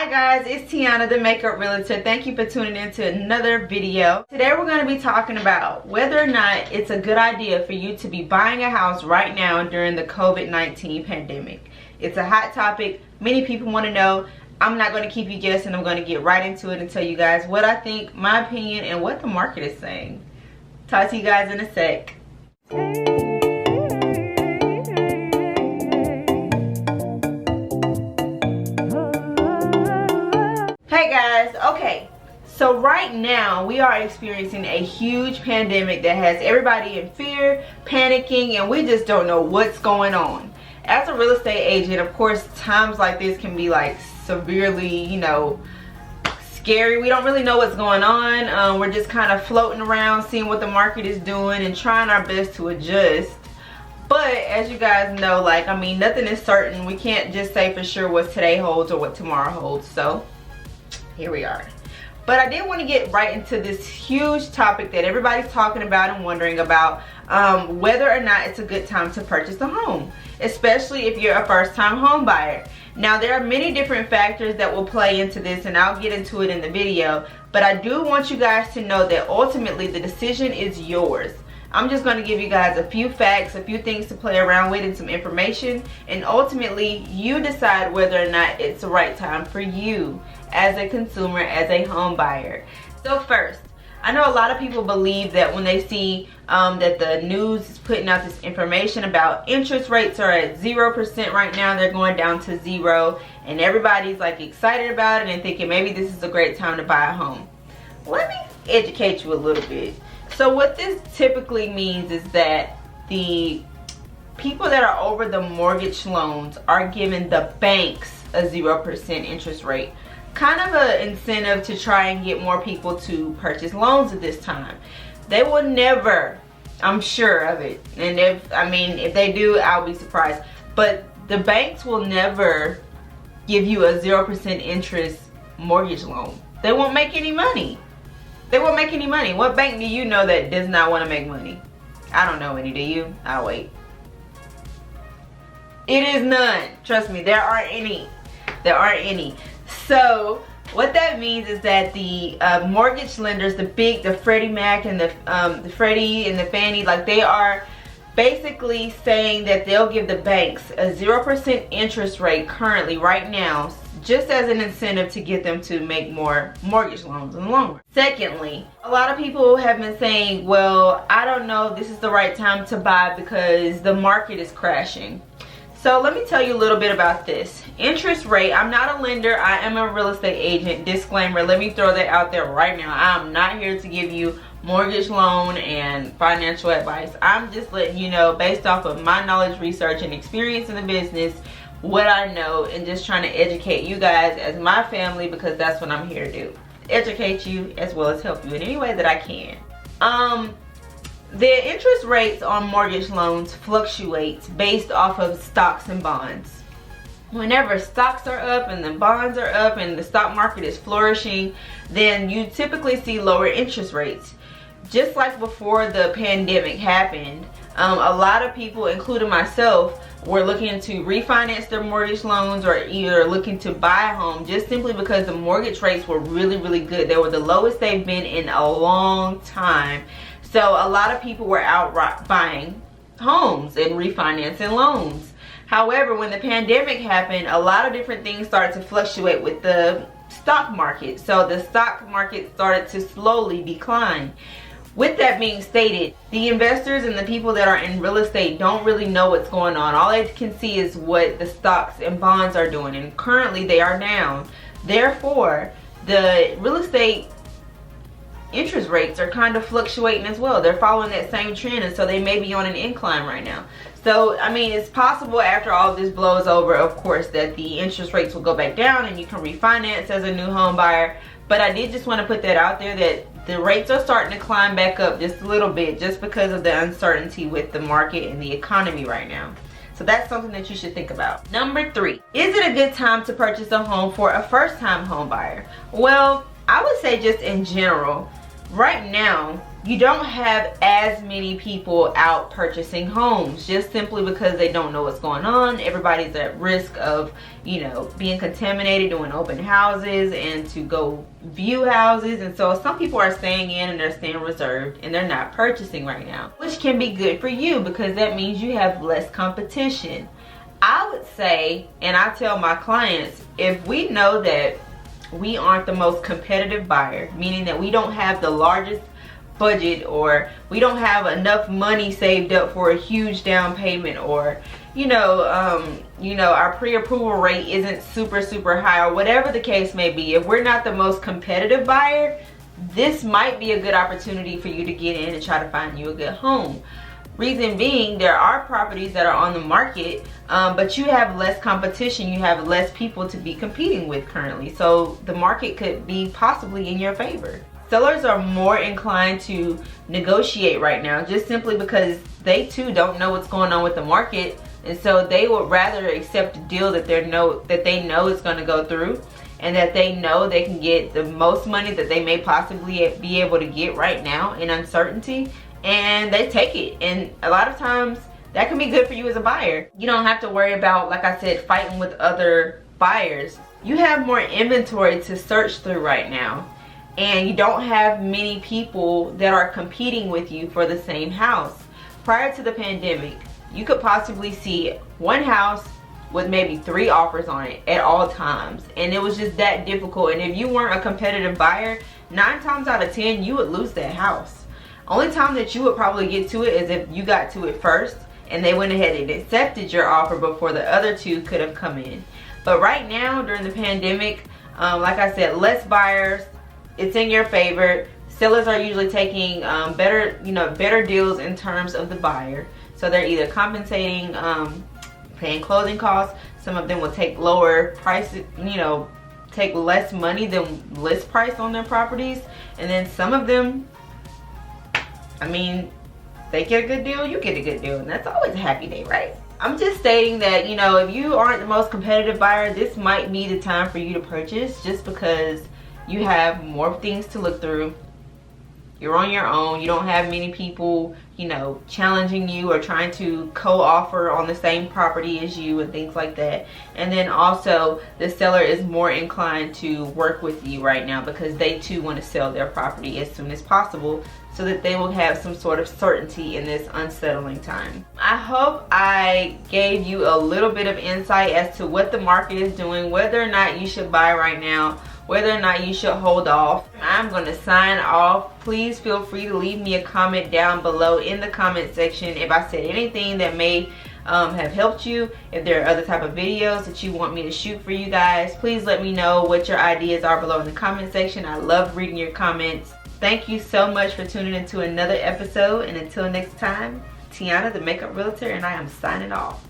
Hi guys, it's Tiana, the Makeup Realtor. Thank you for tuning in to another video. Today we're going to be talking about whether or not it's a good idea for you to be buying a house right now during the COVID-19 pandemic. It's a hot topic. Many people want to know. I'm not going to keep you guessing. I'm going to get right into it and tell you guys what I think, my opinion, and what the market is saying. Talk to you guys in a sec. Hey guys, okay, so right now we are experiencing a huge pandemic that has everybody in fear, panicking, and we just don't know what's going on. As a real estate agent, of course, times like this can be like severely, scary. We don't really know what's going on. We're just kind of floating around, seeing what the market is doing and trying our best to adjust. But as you guys know, nothing is certain. We can't just say for sure what today holds or what tomorrow holds. So here we are. But I did want to get right into this huge topic that everybody's talking about and wondering about, whether or not it's a good time to purchase a home, especially if you're a first-time home buyer. Now, there are many different factors that will play into this, and I'll get into it in the video, but I do want you guys to know that ultimately the decision is yours. I'm just going to give you guys a few facts, a few things to play around with, and some information, and ultimately you decide whether or not it's the right time for you as a consumer, as a home buyer. So first, I know a lot of people believe that when they see that the news is putting out this information about interest rates are at 0% right now, they're going down to 0, and everybody's like excited about it and thinking maybe this is a great time to buy a home. Let me educate you a little bit. So what this typically means is that the people that are over the mortgage loans are giving the banks a 0% interest rate. Kind of an incentive to try and get more people to purchase loans at this time. They will never, I'm sure of it, and if they do, I'll be surprised, but the banks will never give you a 0% interest mortgage loan. They won't make any money. They won't make any money. What bank do you know that does not want to make money? I don't know any, do you? I'll wait. It is none. Trust me, there aren't any. There aren't any. So what that means is that the mortgage lenders, the Freddie Mac and the Freddie and the Fannie, they are basically saying that they'll give the banks a 0% interest rate currently right now, just as an incentive to get them to make more mortgage loans in the long run. Secondly, a lot of people have been saying, well, I don't know if this is the right time to buy because the market is crashing. So let me tell you a little bit about this. Interest rate, I'm not a lender, I am a real estate agent. Disclaimer, let me throw that out there right now. I'm not here to give you mortgage loan and financial advice. I'm just letting you know, based off of my knowledge, research, and experience in the business, what I know, and just trying to educate you guys as my family, because that's what I'm here to do. Educate you as well as help you in any way that I can. The interest rates on mortgage loans fluctuates based off of stocks and bonds. Whenever stocks are up and the bonds are up and the stock market is flourishing, then you typically see lower interest rates. Just like before the pandemic happened, a lot of people, including myself, were looking to refinance their mortgage loans or either looking to buy a home just simply because the mortgage rates were really, really good. They were the lowest they've been in a long time. So a lot of people were out buying homes and refinancing loans. However, when the pandemic happened, a lot of different things started to fluctuate with the stock market. So the stock market started to slowly decline. With that being stated, the investors and the people that are in real estate don't really know what's going on. All they can see is what the stocks and bonds are doing, and currently they are down. Therefore, the real estate interest rates are kind of fluctuating as well. They're following that same trend, and so they may be on an incline right now. So it's possible after all of this blows over, of course, that the interest rates will go back down and you can refinance as a new home buyer. But I did just want to put that out there, that the rates are starting to climb back up just a little bit, just because of the uncertainty with the market and the economy right now. So that's something that you should think about. Number 3, is it a good time to purchase a home for a first-time home buyer? Well, I would say just in general, right now you don't have as many people out purchasing homes, just simply because they don't know what's going on. Everybody's at risk of, you know, being contaminated, doing open houses and to go view houses. And so some people are staying in and they're staying reserved and they're not purchasing right now, which can be good for you because that means you have less competition. I would say, and I tell my clients, if we know that we aren't the most competitive buyer, meaning that we don't have the largest budget, or we don't have enough money saved up for a huge down payment, or our pre-approval rate isn't super high, or whatever the case may be, if we're not the most competitive buyer, this might be a good opportunity for you to get in and try to find you a good home. Reason being, there are properties that are on the market, but you have less competition, you have less people to be competing with currently, so the market could be possibly in your favor. Sellers are more inclined to negotiate right now, just simply because they too don't know what's going on with the market, and so they would rather accept a deal that they know is going to go through, and that they know they can get the most money that they may possibly be able to get right now in uncertainty, and they take it. And a lot of times that can be good for you as a buyer. You don't have to worry about, like I said, fighting with other buyers. You have more inventory to search through right now, and you don't have many people that are competing with you for the same house. Prior to the pandemic, you could possibly see one house with maybe 3 offers on it at all times, and it was just that difficult. And if you weren't a competitive buyer, 9 times out of 10 you would lose that house. Only time that you would probably get to it is if you got to it first and they went ahead and accepted your offer before the other 2 could have come in. But right now, during the pandemic, like I said, less buyers, it's in your favor. Sellers are usually taking better deals in terms of the buyer. So they're either compensating, paying closing costs. Some of them will take lower prices, take less money than list price on their properties. And then some of them, they get a good deal, you get a good deal, and that's always a happy day, right? I'm just stating that, if you aren't the most competitive buyer, this might be the time for you to purchase, just because you have more things to look through. You're on your own. You don't have many people, challenging you or trying to co-offer on the same property as you and things like that. And then also, the seller is more inclined to work with you right now because they too want to sell their property as soon as possible, so that they will have some sort of certainty in this unsettling time. I hope I gave you a little bit of insight as to what the market is doing, whether or not you should buy right now, whether or not you should hold off. I'm going to sign off. Please feel free to leave me a comment down below in the comment section if I said anything that may have helped you. If there are other type of videos that you want me to shoot for you guys, please let me know what your ideas are below in the comment section. I love reading your comments. Thank you so much for tuning into another episode, and until next time, Tiana, the Makeup Realtor, and I am signing off.